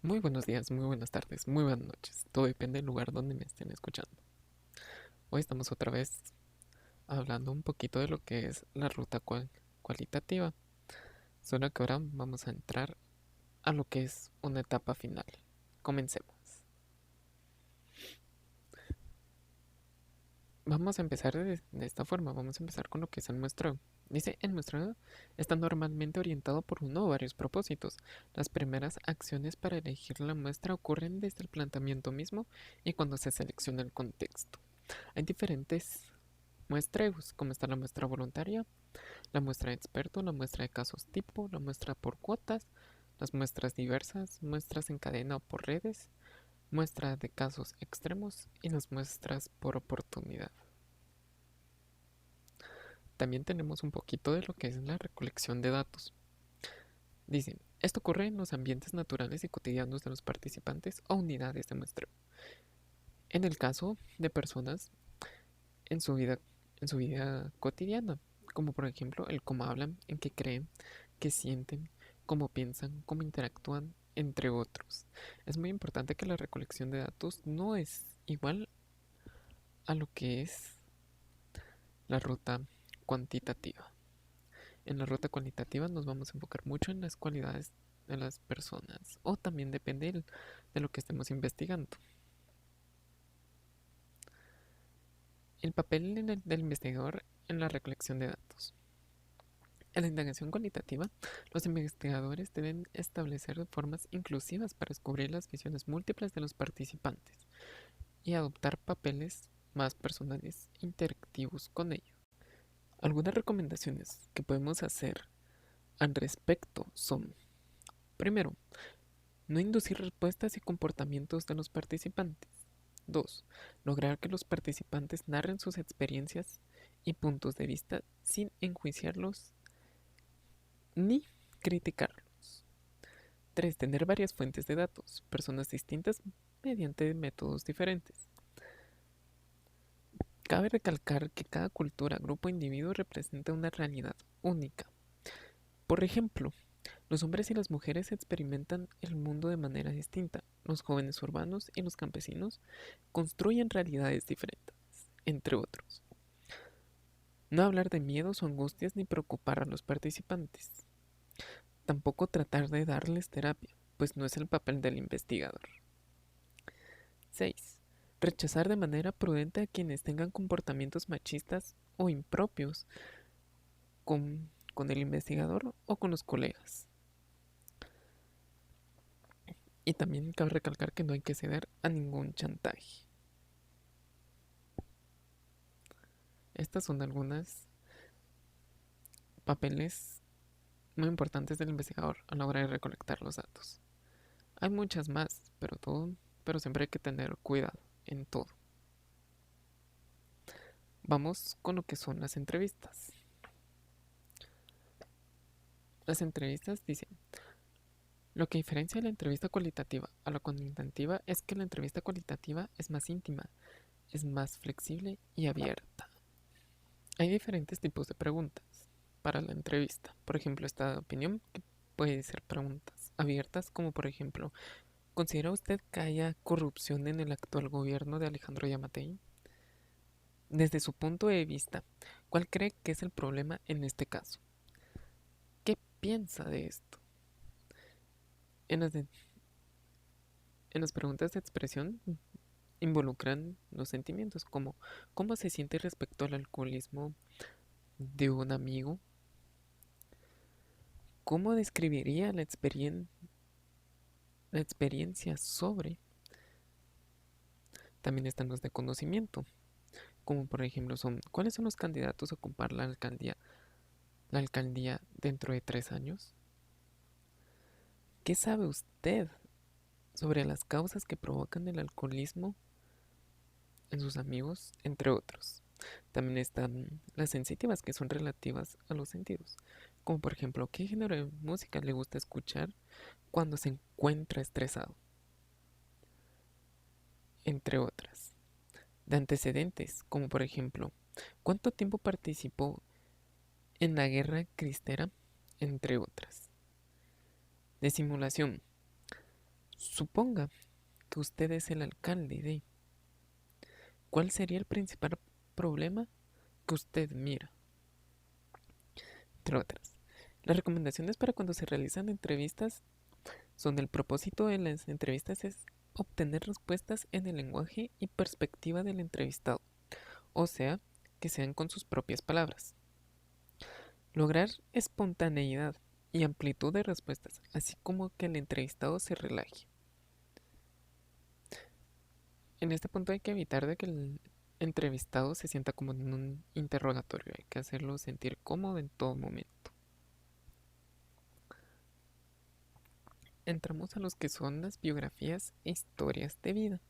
Muy buenos días, muy buenas tardes, muy buenas noches. Todo depende del lugar donde me estén escuchando. Hoy estamos otra vez hablando un poquito de lo que es la ruta cualitativa. Solo que ahora vamos a entrar a lo que es una etapa final. Comencemos. Vamos a empezar de esta forma. Vamos a empezar con lo que es el muestreo. Dice, el muestreo está normalmente orientado por uno o varios propósitos. Las primeras acciones para elegir la muestra ocurren desde el planteamiento mismo y cuando se selecciona el contexto. Hay diferentes muestreos, como está la muestra voluntaria, la muestra de experto, la muestra de casos tipo, la muestra por cuotas, las muestras diversas, muestras en cadena o por redes, muestra de casos extremos y las muestras por oportunidad. También tenemos un poquito de lo que es la recolección de datos. Dicen, esto ocurre en los ambientes naturales y cotidianos de los participantes o unidades de muestreo. En el caso de personas en su vida, en su vida cotidiana, como por ejemplo el cómo hablan, en qué creen, qué sienten, cómo piensan, cómo interactúan, entre otros. Es muy importante que la recolección de datos no es igual a lo que es la ruta cuantitativa. En la ruta cualitativa nos vamos a enfocar mucho en las cualidades de las personas o también depende de lo que estemos investigando. El papel del investigador en la recolección de datos. En la indagación cualitativa, los investigadores deben establecer formas inclusivas para descubrir las visiones múltiples de los participantes y adoptar papeles más personales e interactivos con ellos. Algunas recomendaciones que podemos hacer al respecto son: primero, no inducir respuestas y comportamientos de los participantes. 2. Lograr que los participantes narren sus experiencias y puntos de vista sin enjuiciarlos ni criticarlos. 3. Tener varias fuentes de datos, personas distintas mediante métodos diferentes. Cabe recalcar que cada cultura, grupo o individuo representa una realidad única. Por ejemplo, los hombres y las mujeres experimentan el mundo de manera distinta. Los jóvenes urbanos y los campesinos construyen realidades diferentes, entre otros. No hablar de miedos o angustias ni preocupar a los participantes. Tampoco tratar de darles terapia, pues no es el papel del investigador. 6. Rechazar de manera prudente a quienes tengan comportamientos machistas o impropios con el investigador o con los colegas. Y también cabe recalcar que no hay que ceder a ningún chantaje. Estas son algunas papeles muy importantes del investigador a la hora de recolectar los datos. Hay muchas más, pero siempre hay que tener cuidado en todo. Vamos con lo que son las entrevistas. Las entrevistas dicen, lo que diferencia la entrevista cualitativa a la cuantitativa es que la entrevista cualitativa es más íntima, es más flexible y abierta. Hay diferentes tipos de preguntas para la entrevista. Por ejemplo, esta de opinión, que puede ser preguntas abiertas, como por ejemplo, ¿considera usted que haya corrupción en el actual gobierno de Alejandro Yamatei? Desde su punto de vista, ¿cuál cree que es el problema en este caso? ¿Qué piensa de esto? En las, de- en las preguntas de expresión involucran los sentimientos, como cómo se siente respecto al alcoholismo de un amigo, cómo describiría la experiencia sobre. También están los de conocimiento, como por ejemplo son, ¿cuáles son los candidatos a ocupar la alcaldía dentro de 3 años? ¿Qué sabe usted sobre las causas que provocan el alcoholismo en sus amigos, entre otros? También están las sensitivas, que son relativas a los sentidos, como por ejemplo, ¿qué género de música le gusta escuchar cuando se encuentra estresado? Entre otras. De antecedentes, como por ejemplo, ¿cuánto tiempo participó en la guerra cristera? Entre otras. De simulación, Suponga que usted es el alcalde de... ¿Cuál sería el principal problema que usted mira? Entre otras. Las recomendaciones para cuando se realizan entrevistas son: el propósito de las entrevistas es obtener respuestas en el lenguaje y perspectiva del entrevistado, o sea, que sean con sus propias palabras. Lograr espontaneidad y amplitud de respuestas, así como que el entrevistado se relaje. En este punto hay que evitar de que el entrevistado se sienta como en un interrogatorio, hay que hacerlo sentir cómodo en todo momento. Entramos a los que son las biografías e historias de vida.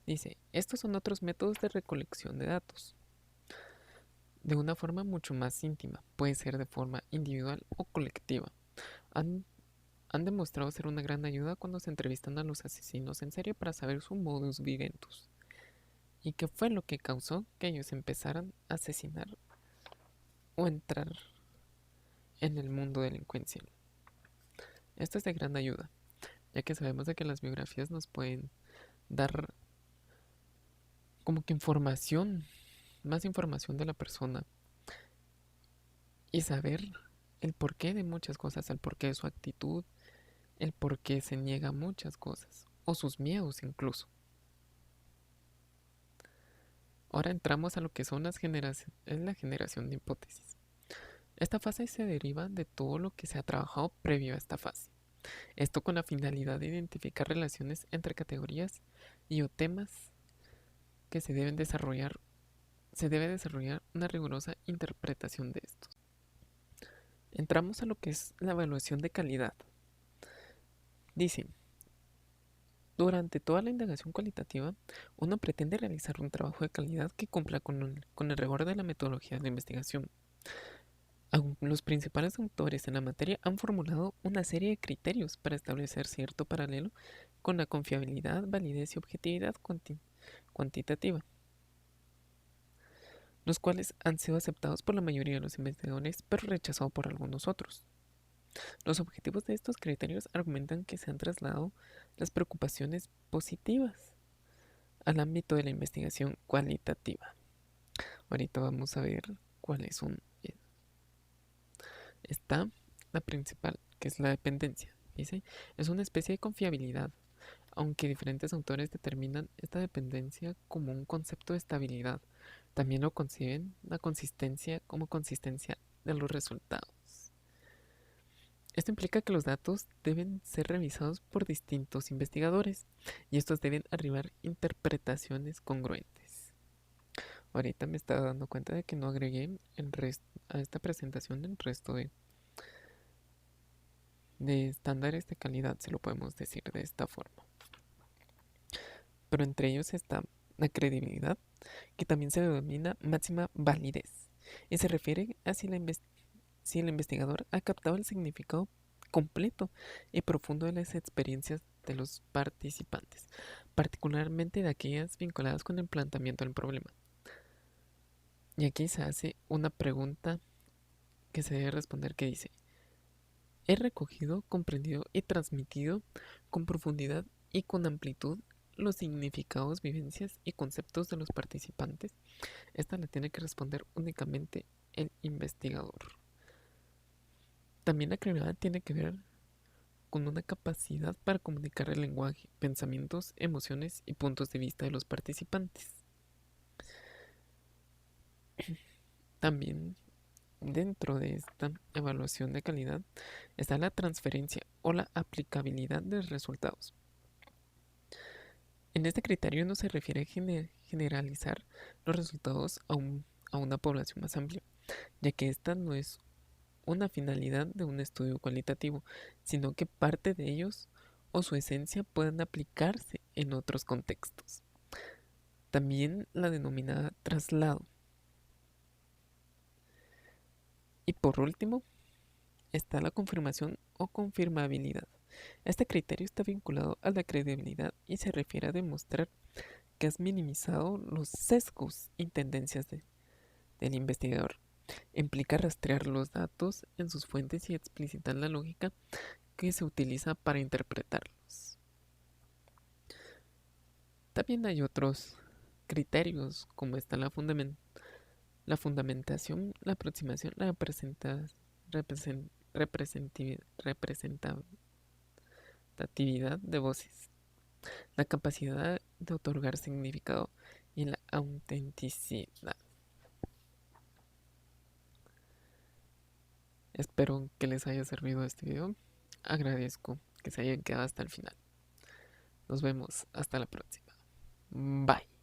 Dice, estos son otros métodos de recolección de datos, de una forma mucho más íntima, puede ser de forma individual o colectiva. Han, han demostrado ser una gran ayuda cuando se entrevistan a los asesinos en serie para saber su modus viventus y qué fue lo que causó que ellos empezaran a asesinar o entrar en el mundo delincuencial. Esto es de gran ayuda, ya que sabemos de que las biografías nos pueden dar como que información, más información de la persona y saber el porqué de muchas cosas, el porqué de su actitud, el porqué se niega a muchas cosas, o sus miedos incluso. Ahora entramos a lo que son es la generación de hipótesis. Esta fase se deriva de todo lo que se ha trabajado previo a esta fase. Esto con la finalidad de identificar relaciones entre categorías y o temas que se debe desarrollar una rigurosa interpretación de estos. Entramos a lo que es la evaluación de calidad. Dice, durante toda la indagación cualitativa, uno pretende realizar un trabajo de calidad que cumpla con el rigor de la metodología de la investigación. Los principales autores en la materia han formulado una serie de criterios para establecer cierto paralelo con la confiabilidad, validez y objetividad cuantitativa, los cuales han sido aceptados por la mayoría de los investigadores, pero rechazados por algunos otros. Los objetivos de estos criterios argumentan que se han trasladado las preocupaciones positivas al ámbito de la investigación cualitativa. Ahorita vamos a ver cuáles son. Está la principal, que es la dependencia. Dice, es una especie de confiabilidad, aunque diferentes autores determinan esta dependencia como un concepto de estabilidad. También lo conciben la consistencia como consistencia de los resultados. Esto implica que los datos deben ser revisados por distintos investigadores y estos deben arribar interpretaciones congruentes. Ahorita me estaba dando cuenta de que no agregué a esta presentación el resto de estándares de calidad, si lo podemos decir de esta forma. Pero entre ellos está la credibilidad, que también se denomina máxima validez, y se refiere a si el investigador ha captado el significado completo y profundo de las experiencias de los participantes, particularmente de aquellas vinculadas con el planteamiento del problema. Y aquí se hace una pregunta que se debe responder, que dice: ¿he recogido, comprendido y transmitido con profundidad y con amplitud los significados, vivencias y conceptos de los participantes? Esta la tiene que responder únicamente el investigador. También la credibilidad tiene que ver con una capacidad para comunicar el lenguaje, pensamientos, emociones y puntos de vista de los participantes. También dentro de esta evaluación de calidad está la transferencia o la aplicabilidad de resultados. En este criterio no se refiere a generalizar los resultados a una población más amplia, ya que esta no es una finalidad de un estudio cualitativo, sino que parte de ellos o su esencia pueden aplicarse en otros contextos. También la denominada traslado. Y por último, está la confirmación o confirmabilidad. Este criterio está vinculado a la credibilidad y se refiere a demostrar que has minimizado los sesgos y tendencias del investigador. Implica rastrear los datos en sus fuentes y explicitar la lógica que se utiliza para interpretarlos. También hay otros criterios como está la fundamentación, la aproximación, la representatividad de voces, la capacidad de otorgar significado y la autenticidad. Espero que les haya servido este video. Agradezco que se hayan quedado hasta el final. Nos vemos hasta la próxima. Bye.